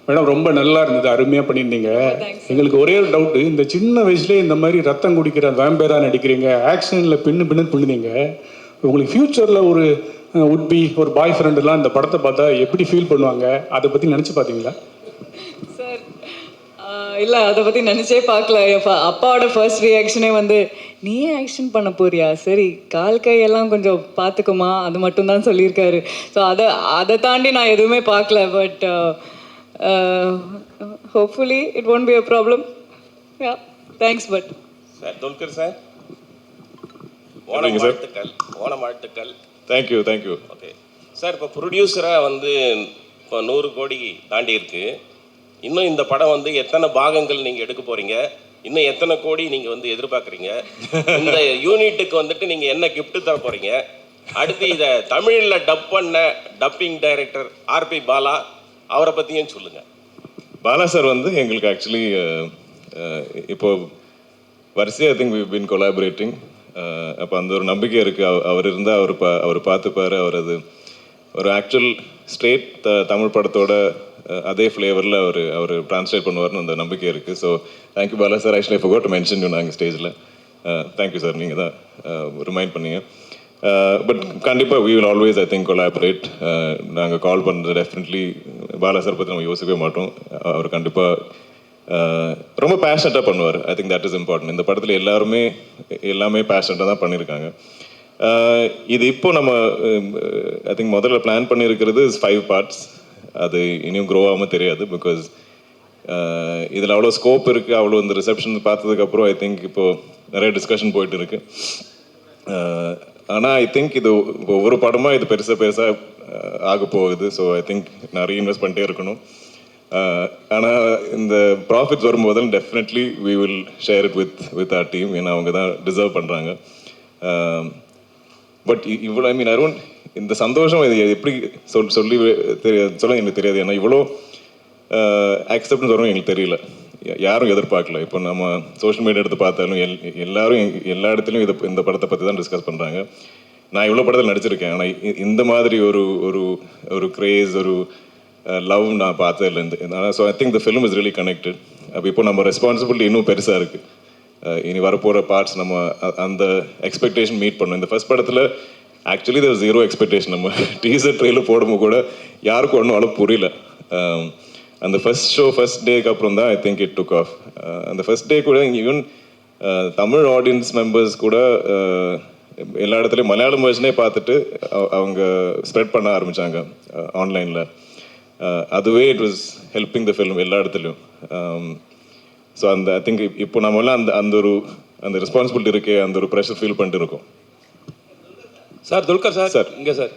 Madam ரொம்ப நல்லா இருந்தது, அருமையாக பண்ணியிருந்தீங்க. எங்களுக்கு ஒரே ஒரு டவுட்டு, இந்த சின்ன வயசுலேயே இந்த மாதிரி ரத்தம் குடிக்கிற வேம்பேராக நடிக்கிறீங்க, ஆக்ஷனில் பின்னுனீங்க. உங்களுக்கு ஃப்யூச்சரில் ஒரு உட்பி ஒரு பாய் ஃப்ரெண்டுலாம் இந்த படத்தை பார்த்தா எப்படி ஃபீல் பண்ணுவாங்க, அதை பற்றி நினச்சி பார்த்தீங்களா? சார் இல்லை, அதை பற்றி நினச்சே பார்க்கல. அப்பாவோட ஃபர்ஸ்ட் ரியாக்ஷனே வந்து நீயே ஆக்ஷன் பண்ண போறியா, சரி கால் கையெல்லாம் கொஞ்சம் பார்த்துக்குமா, அது மட்டும்தான் சொல்லியிருக்காரு. ஸோ அதை தாண்டி நான் எதுவுமே பார்க்கல. But hopefully it won't be a problem. Yeah, thanks. But sir Dulquer sir, Onam வாழ்த்துக்கள். தேங்க்யூ. ஓகே சார், இப்போ ப்ரொடியூசராக வந்து இப்போ 100 கோடி தாண்டி இருக்கு. இன்னும் இந்த படம் வந்து எத்தனை பாகங்கள் நீங்கள் எடுக்க போகிறீங்க, இன்னும் எத்தனை கோடி நீங்கள் வந்து எதிர்பார்க்குறீங்க, இந்த யூனிட்டுக்கு வந்துட்டு நீங்கள் என்ன கிஃப்ட்டு தர போகிறீங்க, அடுத்து இதை தமிழில் டப் பண்ண டப்பிங் டைரக்டர் ஆர்பி பாலா, அவரை பற்றியும் சொல்லுங்கள். பாலா சார் வந்து எங்களுக்கு ஆக்சுவலி இப்போ வரிசையாக I think we been collaborating. அப்போ அந்த ஒரு நம்பிக்கை இருக்குது. அவர் இருந்தால் அவர் பார்த்துப்பார். அவர் அது ஒரு ஆக்சுவல் ஸ்ட்ரெயிட் தமிழ் படத்தோட அதே ஃப்ளேவரில் அவர் ட்ரான்ஸ்லேட் பண்ணுவார்னு அந்த நம்பிக்கை இருக்குது. So thank you Bala sir. Actually forgot to mention you நாங்கள் ஸ்டேஜில். தேங்க்யூ சார், நீங்கள் தான் ரிமைண்ட் பண்ணீங்க. பட் கண்டிப்பாக we will always I think collaborate. நாங்கள் கால் பண்ணுறது டெஃபினெட்லி பாலா சார் பற்றி நம்ம யோசிக்கவே மாட்டோம். அவர் கண்டிப்பாக ரொம்ப பேஷனட்டாக பண்ணுவார். I think that is important. இந்த படத்தில் எல்லாமே பேஷனட்டாக தான் பண்ணியிருக்காங்க. இது இப்போ நம்ம ஐ திங்க் முதல்ல பிளான் பண்ணியிருக்கிறது 5 பார்ட்ஸ். அது இனியும் க்ரோ ஆகாமல் தெரியாது. பிகாஸ் இதில் அவ்வளோ ஸ்கோப் இருக்குது. அவ்வளோ இந்த ரிசப்ஷன் பார்த்ததுக்கப்புறம் ஐ திங்க் இப்போது நிறைய டிஸ்கஷன் போயிட்டு இருக்கு. ஆனால் ஐ திங்க் இது ஒவ்வொரு படமாக இது பெருசாக ஆக போகுது. ஸோ ஐ திங்க் நான் ரீஇன்வெஸ்ட் பண்ணிட்டே இருக்கணும். ஆனால் இந்த ப்ராஃபிட்ஸ் வரும்போது definitely we will share it with our team. ஏன்னா அவங்க தான் டிசர்வ் பண்ணுறாங்க. பட் இவ்வளோ ஐ மீன் அரௌண்ட் இந்த சந்தோஷம் இது எப்படி சொல்ல எனக்கு தெரியாது. ஏன்னா இவ்வளோ அக்செப்டன்ஸ் வரும் எங்களுக்கு தெரியல. யாரும் எதிர்பார்க்கல. இப்போ நம்ம சோஷியல் மீடியா எடுத்து பார்த்தாலும் எல்லாரும் எல்லா இடத்துலையும் இந்த படத்தை பற்றி தான் டிஸ்கஸ் பண்ணுறாங்க. நான் இவ்வளோ படத்தில் நடிச்சிருக்கேன். ஆனால் இந்த மாதிரி ஒரு கிரேஸ், ஒரு லவ் நான் பார்த்ததில்ல. So I think the film is really connected. அப்போ இப்போ நம்ம ரெஸ்பான்சிபிலிட்டி இன்னும் பெருசாக இருக்குது. இனி வரப்போகிற பார்ட்ஸ் நம்ம அந்த எக்ஸ்பெக்டேஷன் மீட் பண்ணோம். இந்த ஃபர்ஸ்ட் படத்தில் ஆக்சுவலி தேர் 0 எக்ஸ்பெக்டேஷன். நம்ம டீசர் ட்ரெயிலர் போடும்போது கூட யாருக்கும் ஒன்றும் அளவு புரியல. அந்த ஃபர்ஸ்ட் டேக்கு அப்புறம் தான் I think it took off. அந்த ஃபர்ஸ்ட் டே கூட ஈவன் தமிழ் ஆடியன்ஸ் மெம்பர்ஸ் கூட எல்லா இடத்துலையும் மலையாளம் வெர்ஷனே பார்த்துட்டு அவங்க ஸ்ப்ரெட் பண்ண ஆரம்பித்தாங்க ஆன்லைனில். அதுவே it was helping the film எல்லா இடத்துலையும். ஸோ அந்த ஐ திங்க் இப்போ நம்மளாம் அந்த ரெஸ்பான்சிபிலிட்டி இருக்கே, அந்த ஒரு ப்ரெஷர் ஃபீல் பண்ணிட்டு இருக்கோம். சார் துல்கர் சார் இங்கே சார்.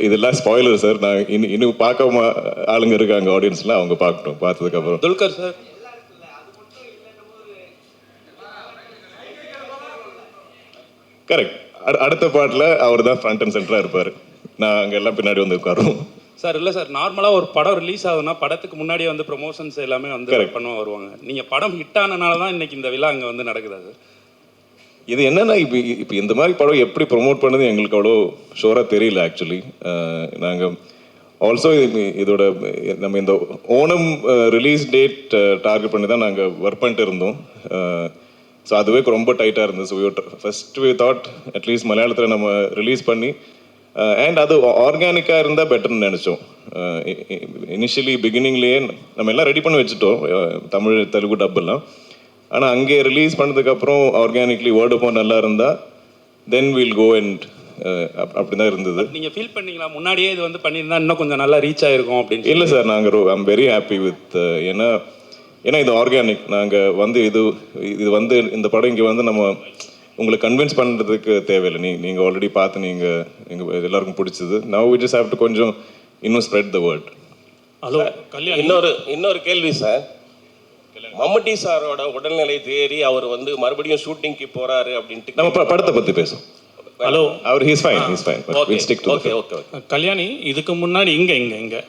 இதெல்லாம் ஸ்பாயிலர் சார். நான் இன்னும் பார்க்காம ஆளுங்க இருக்காங்க ஆடியன்ஸ்லாம், அவங்க பார்க்கட்டும். பார்த்ததுக்கப்புறம் துல்கர் சார் கரெக்ட். அடுத்த பாட்டில் அவர் தான் ஃப்ரண்ட் அண்ட் சென்டராக இருப்பார். நான் அங்கே எல்லாம் பின்னாடி வந்து உட்காருவோம். சார் இல்லை சார், நார்மலாக ஒரு படம் ரிலீஸ் ஆகுதுன்னா படத்துக்கு முன்னாடியே வந்து ப்ரொமோஷன்ஸ் எல்லாமே வந்து பண்ண வருவாங்க. நீங்கள் படம் ஹிட் ஆனனால தான் இன்னைக்கு இந்த விழா அங்கே வந்து நடக்குதா சார்? இது என்னன்னா இப்போ இந்த மாதிரி படம் எப்படி ப்ரொமோட் பண்ணது எங்களுக்கு அவ்வளோ ஷோராக தெரியல ஆக்சுவலி. நாங்கள் ஆல்சோ இதோட நம்ம இந்த ஓணம் ரிலீஸ் டேட் டார்கெட் பண்ணி தான் நாங்கள் ஒர்க் பண்ணிட்டு இருந்தோம். ஸோ அதுவே ரொம்ப டைட்டாக இருந்தது. So first we thought at least மலையாளத்தில் நம்ம ரிலீஸ் பண்ணி அண்ட் அது ஆர்கானிக்காக இருந்தால் பெட்டர்னு நினச்சோம். இனிஷியலி பிகினிங்லேயே நம்ம எல்லாம் ரெடி பண்ணி வச்சுட்டோம், தமிழ் தெலுங்கு டப்பெல்லாம். ஆனால் அங்கே ரிலீஸ் பண்ணதுக்கப்புறம் ஆர்கானிக்லி வேர்ட் ஆஃப் மவுத் நல்லா இருந்தால் தென் வில் கோ அண்ட் அப்படி தான் இருந்தது. நீங்கள் ஃபீல் பண்ணீங்களா முன்னாடியே இது வந்து பண்ணியிருந்தா இன்னும் கொஞ்சம் நல்லா ரீச் ஆகிருக்கும் அப்படின்னு? இல்லை சார், நாங்கள் ஐம் வெரி ஹாப்பி வித் ஏன்னா இது ஆர்கானிக். நாங்கள் வந்து இது வந்து இந்த படம் இங்கே வந்து நம்ம உங்களுக்கு கன்வின்ஸ் பண்ணுறதுக்கு தேவையில்லை. நீங்கள் ஆல்ரெடி பார்த்து எங்கள் எல்லாருக்கும் பிடிச்சது. Now we just have to கொஞ்சம் இன்னும் ஸ்ப்ரெட் த வேர்ட். ஹலோ கல்யாணம், இன்னொரு கேள்வி சார். மம்முட்டி சாரோட உடல்நிலை தேறி அவர் வந்து மறுபடியும் ஷூட்டிங்க்கு போறாரு அப்படின்ட்டு நம்ம படத்தை பற்றி பேசும். ஹலோ, அவர் ஹீஸ் ஃபைன். ஓகே. கல்யாணி, இதுக்கு முன்னாடி இங்கே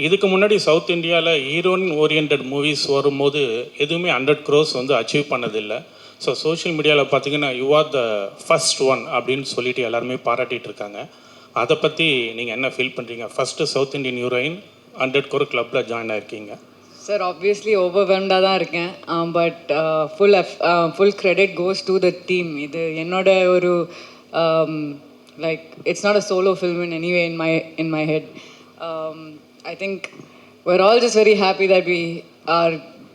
இதுக்கு முன்னாடி சவுத் இந்தியாவில் ஹீரோயின் ஓரியன்ட் மூவிஸ் வரும்போது எதுவுமே 100 crores வந்து அச்சீவ் பண்ணதில்லை. ஸோ சோஷியல் மீடியாவில் பார்த்தீங்கன்னா you are the first one அப்படின்னு சொல்லிட்டு எல்லாருமே பாராட்டிட்டு இருக்காங்க. அதை பற்றி நீங்கள் என்ன ஃபீல் பண்ணுறீங்க? First south Indian heroine 100 crore கிளப்பில் ஜாயின் ஆயிருக்கீங்க. சார் ஆப்வியஸ்லி ஓவர்வெல்ம்டாக தான் இருக்கேன். But full credit goes to the team. இது என்னோட ஒரு like it's not a solo film in anyway in my head. I think we're all just very happy that we are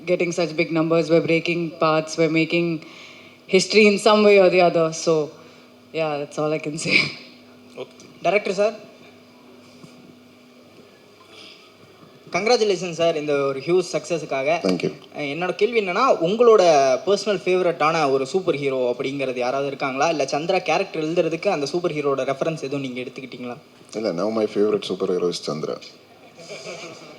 getting such big numbers. We're breaking paths. We're making history in some way or the other. So yeah, that's all I can say. Director sir, congratulation sir இந்த ஒரு huge சக்ஸஸுக்காக. Thank you. என்னோட கேள்வி என்னன்னா, உங்களோட personal ஃபேவரட்டான ஒரு super hero அப்படிங்கிறது யாராவது இருக்காங்களா? இல்லை சந்திரா கேரக்டர் எழுதுறதுக்கு அந்த சூப்பர் ஹீரோட ரெஃபரன்ஸ் எதுவும் நீங்கள் எடுத்துக்கிட்டீங்களா? இல்லை, now my favourite super hero is Chandra.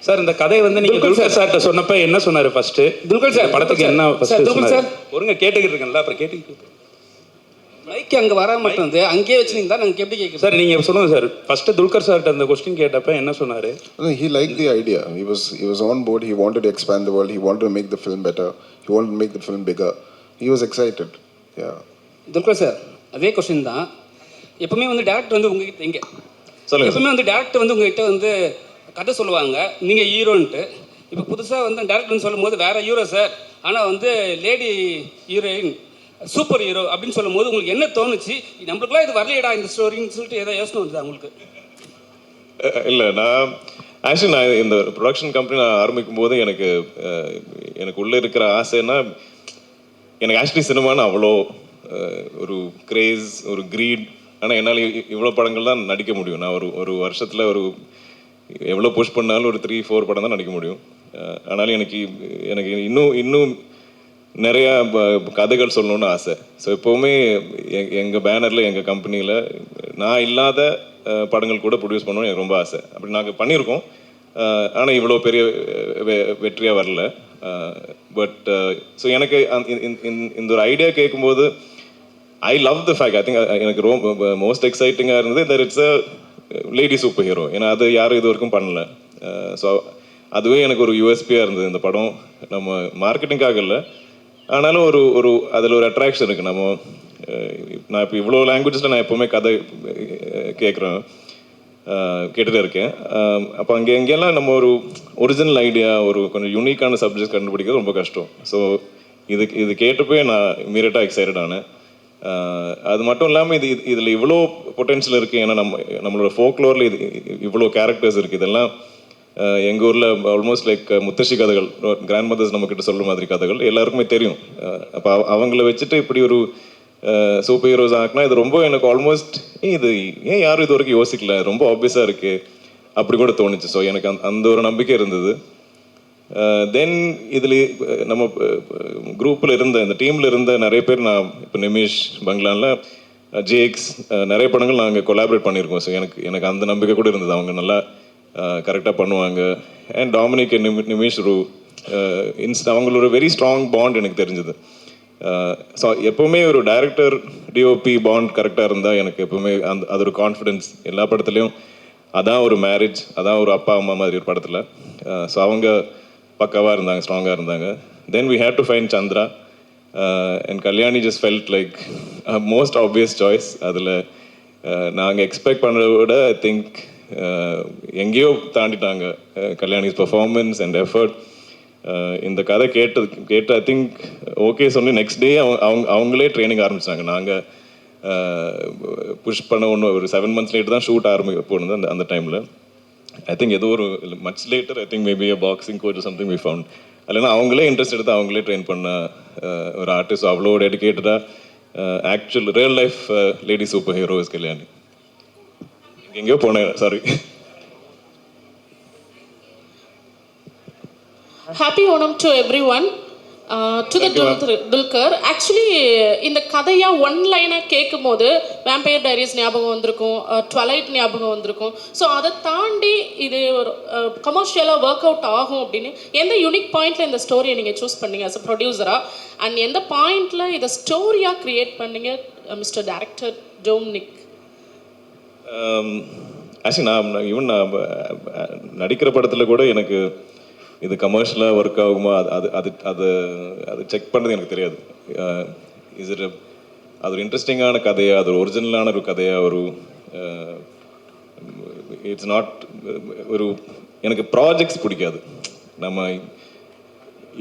Sir இந்த கதை வந்து நீங்க துல்கர் சார்ட்ட சொன்னப்ப என்ன சொன்னாரு ஃபர்ஸ்ட்? துல்கர் சார் படத்துக்கு என்ன ஃபர்ஸ்ட் சொன்னாரு? ஒருங்க கேட்டுக்கிட்டு இருக்கேன்ல, அப்புறம் கேட்டுக்கிட்டு மைக் அங்கே வர மாட்டேங்குது, அங்கேயே வச்சுருந்தா நாங்கள் எப்படி கேட்குறோம் சார்? நீங்கள் சொல்லுங்க சார். ஃபர்ஸ்ட் துல்கர் சார்ட்ட அந்த கொஸ்டின் கேட்டப்ப என்ன சொன்னாரு? He liked the idea. He was on board. He wanted to expand the world. He wanted to make the film better. He wanted to make the film bigger. He was excited. Yeah. Dulquer sir அதே question தான். எப்பவுமே வந்து director வந்து உங்ககிட்ட இங்கே சொல்லுங்க. எப்பவுமே வந்து டேரக்டர் வந்து உங்ககிட்ட வந்து கதை சொல்லுவாங்க, நீங்கள் ஹீரோன்ட்டு. இப்போ புதுசாக வந்து டேரக்டர்னு சொல்லும் போது வேற ஹீரோ சார், ஆனால் வந்து லேடி ஹீரோயின் சூப்பர் ஹீரோ அப்படின்னு சொல்லும் போது உங்களுக்கு என்ன தோணுச்சு? நம்மளுக்குலாம் இது வரலையடா இந்த ஸ்டோரின்னு சொல்லிட்டு ஏதோ யோசனை வந்ததா உங்களுக்கு? இல்லை, நான் இந்த ப்ரொடக்ஷன் கம்பெனி நான் ஆரம்பிக்கும் போது எனக்கு உள்ளே இருக்கிற ஆசைன்னா, எனக்கு ஆக்சுவலி சினிமான்னு அவ்வளோ ஒரு கிரேஸ், ஒரு க்ரீட். ஆனால் என்னால் இவ்வளோ படங்கள் தான் நடிக்க முடியும். நான் ஒரு வருஷத்தில் எவ்வளோ புஷ் பண்ணாலும் ஒரு 3-4 படம் தான் நடிக்க முடியும். ஆனாலும் எனக்கு இன்னும் நிறையா கதைகள் சொல்லணும்னு ஆசை. ஸோ எப்போவுமே எங்கள் பேனரில், எங்கள் கம்பெனியில் நான் இல்லாத படங்கள் கூட ப்ரொடியூஸ் பண்ணணும்னு எனக்கு ரொம்ப ஆசை. அப்படி நாங்கள் பண்ணியிருக்கோம். ஆனால் இவ்வளோ பெரிய வெற்றியாக வரல. பட் ஸோ எனக்கு இந்த ஒரு ஐடியா கேட்கும்போது I love the fact. I think எனக்கு ரொம்ப மோஸ்ட் எக்ஸைட்டிங்காக இருந்தது that it's a lady super hero. ஏன்னா அது யாரும் இது வரைக்கும் பண்ணல. ஸோ அதுவே எனக்கு ஒரு யூஎஸ்பியாக இருந்தது. இந்த படம் நம்ம மார்க்கெட்டிங்காக இல்லை, ஆனாலும் அதில் ஒரு அட்ராக்ஷன் இருக்குது. நான் இப்போ இவ்வளோ லாங்குவேஜஸில் நான் எப்போவுமே கதை கேட்டுகிட்டே இருக்கேன். அப்போ எங்கெல்லாம் நம்ம ஒரு ஒரிஜினல் ஐடியா, ஒரு கொஞ்சம் யூனிக்கான சப்ஜெக்ட் கண்டுபிடிக்கிறது ரொம்ப கஷ்டம். ஸோ இது கேட்டப்போ நான் இமீடியட்டாக எக்ஸைட்டட் ஆனேன். அது மட்டும் இல்லாமல் இதில் இவ்வளோ பொட்டென்ஷியல் இருக்குது. ஏன்னா நம்மளோட ஃபோக்லோரில் இவ்வளோ கேரக்டர்ஸ் இருக்குது. இதெல்லாம் எங்கள் ஊரில் ஆல்மோஸ்ட் லைக் முத்தശ്ശി கதைகள், கிராண்ட் மதர்ஸ் நம்மக்கிட்ட சொல்கிற மாதிரி கதைகள் எல்லாருக்குமே தெரியும். அப்போ அவங்கள வச்சுட்டு இப்படி ஒரு சூப்பர் ஹீரோஸ் ஆகினா இது ரொம்ப எனக்கு ஆல்மோஸ்ட் இது ஏன் யாரும் இது வரைக்கும் யோசிக்கல, ரொம்ப ஆப்வியஸாக இருக்குது அப்படி கூட தோணுச்சு. ஸோ எனக்கு அந்த ஒரு நம்பிக்கை இருந்தது. தென் இதில் நம்ம குரூப்பில் இந்த டீமில் இருந்த நிறைய பேர், நான் இப்போ நிமிஷ் பங்களானில் ஜேக்ஸ் நிறைய படங்கள் நாங்கள் கொலாபரேட் பண்ணியிருக்கோம். ஸோ எனக்கு அந்த நம்பிக்கை கூட இருந்தது, அவங்க நல்லா கரெக்டாக பண்ணுவாங்க. அண்ட் டாமினிக் நிமிஷ் அவங்களோட வெரி ஸ்ட்ராங் பாண்ட் எனக்கு தெரிஞ்சது. ஸோ எப்போவுமே ஒரு டைரக்டர் டிஓபி பாண்ட் கரெக்டாக இருந்தால் எனக்கு எப்போவுமே அது ஒரு கான்ஃபிடென்ஸ். எல்லா படத்துலையும் அதான் ஒரு மேரேஜ், அதான் ஒரு அப்பா அம்மா மாதிரி ஒரு படத்தில். ஸோ அவங்க பக்காவாக இருந்தாங்க, ஸ்ட்ராங்காக இருந்தாங்க. Then we had to find Chandra and Kalyani just felt like most obvious choice. அதில் நாங்கள் எக்ஸ்பெக்ட் பண்ணுறத விட ஐ திங்க் எங்கேயோ தாண்டிட்டாங்க கல்யாணிஸ் பெர்ஃபார்மன்ஸ் அண்ட் எஃபர்ட். இந்த கதை கேட்டு ஐ திங்க் ஓகே சொல்லி நெக்ஸ்ட் டே அவங்களே ட்ரைனிங் ஆரம்பிச்சிட்டாங்க. நாங்கள் புஷ் பண்ண ஒரு 7 months லேட்டு தான் ஷூட் போனது. அந்த டைமில் ஐ திங்க் ஏதோ ஒரு much later I think maybe a boxing coach something we found. இல்லைன்னா அவங்களே இன்ட்ரெஸ்ட் எடுத்து அவங்களே ட்ரெயின் பண்ண ஒரு ஆர்டிஸ்ட். அவ்வளோ டெடிக்கேட்டடாக actual real life lady super hero is Kalyani. எங்கேயோ போனேன், sorry. Happy Onam to everyone. To the Dulquer. Actually, இந்த கதையா ஒன் லைனாக கேட்கும் போது வேம்பயர் டைரிஸ் ஞாபகம் வந்திருக்கும், ட்வலைட் ஞாபகம் வந்திருக்கும். ஸோ அதை தாண்டி இது ஒரு கமர்ஷியலாக ஒர்க் அவுட் ஆகும் அப்படின்னு எந்த யூனிக் பாயிண்டில் இந்த ஸ்டோரியை நீங்கள் சூஸ் பண்ணீங்க அஸ் அ ப்ரொடியூசராக? அண்ட் எந்த பாயிண்டில் இதை ஸ்டோரியாக க்ரியேட் பண்ணீங்க மிஸ்டர் டைரக்டர் டோம்னிக்? ஆக்சுவலி நான் நடிக்கிற படத்தில் கூட எனக்கு இது கமர்ஷியலாக ஒர்க் ஆகுமா அது அது அது அது செக் பண்ணது எனக்கு தெரியாது. இஸ் இட் அது ஒரு இன்ட்ரெஸ்டிங்கான கதையா, அது ஒரு ஒரிஜினலான ஒரு கதையா, ஒரு இட்ஸ் நாட் ஒரு எனக்கு ப்ராஜெக்ட்ஸ் பிடிக்காது. நம்ம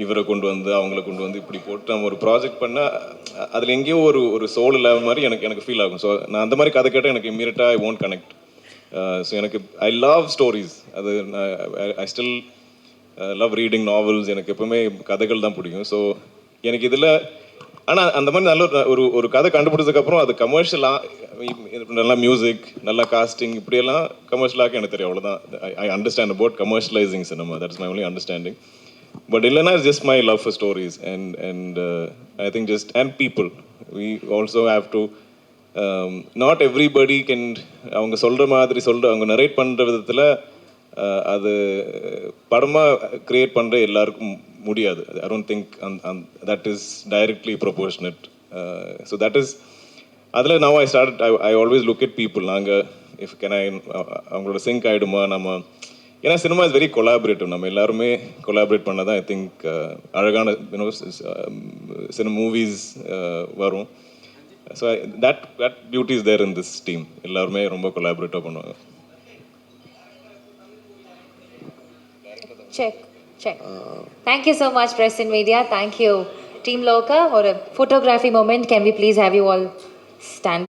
இவரை கொண்டு வந்து அவங்கள கொண்டு வந்து இப்படி போட்டு நம்ம ஒரு ப்ராஜெக்ட் பண்ணால் அதில் எங்கேயோ ஒரு சோல் இல்லாத மாதிரி எனக்கு ஃபீல் ஆகும். ஸோ நான் அந்த மாதிரி கதை கேட்டால் எனக்கு இம்மீடியட்டாக ஐ ஓன்ட் கனெக்ட். ஸோ எனக்கு ஐ லவ் ஸ்டோரிஸ். அது I still love reading novels. எனக்கு எப்பவுமே கதைகள் தான் பிடிக்கும். ஸோ எனக்கு இதில் ஆனால் அந்த மாதிரி நல்ல ஒரு கதை கண்டுபிடிச்சதுக்கப்புறம் அது கமர்ஷியலாக நல்லா மியூசிக், நல்லா காஸ்டிங், இப்படியெல்லாம் கமர்ஷியலாக எனக்கு தெரியும். அவ்வளோதான். I understand about commercialising cinema. That's my only understanding. But Illana is just my love for stories, and I think and people. We also have to. Not everybody can. அவங்க சொல்ற மாதிரி அவங்க நரேட் பண்ற விதத்துல அது படமா கிரியேட் பண்ற எல்லாருக்கும் முடியாது. I don't think that is directly proportionate. So that is. அதில் now I always look at people. நாங்கள் if can I அவங்களோட சிங்க் ஆகிடுமா நம்ம. ஏன்னா சினிமா இஸ் வெரி கொலாபரேட்டிவ். நம்ம எல்லாருமே கொலாபரேட் பண்ண தான் ஐ திங்க் அழகான சினிமா மூவிஸ் வரும். So that beauty is there in this team. எல்லாருமே ரொம்ப கொலாபரேட்டிவாக பண்ணுவாங்க. Check. Thank you so much, Press and Media. Thank you, Team Loka. Or a photography moment. Can we please have you all stand?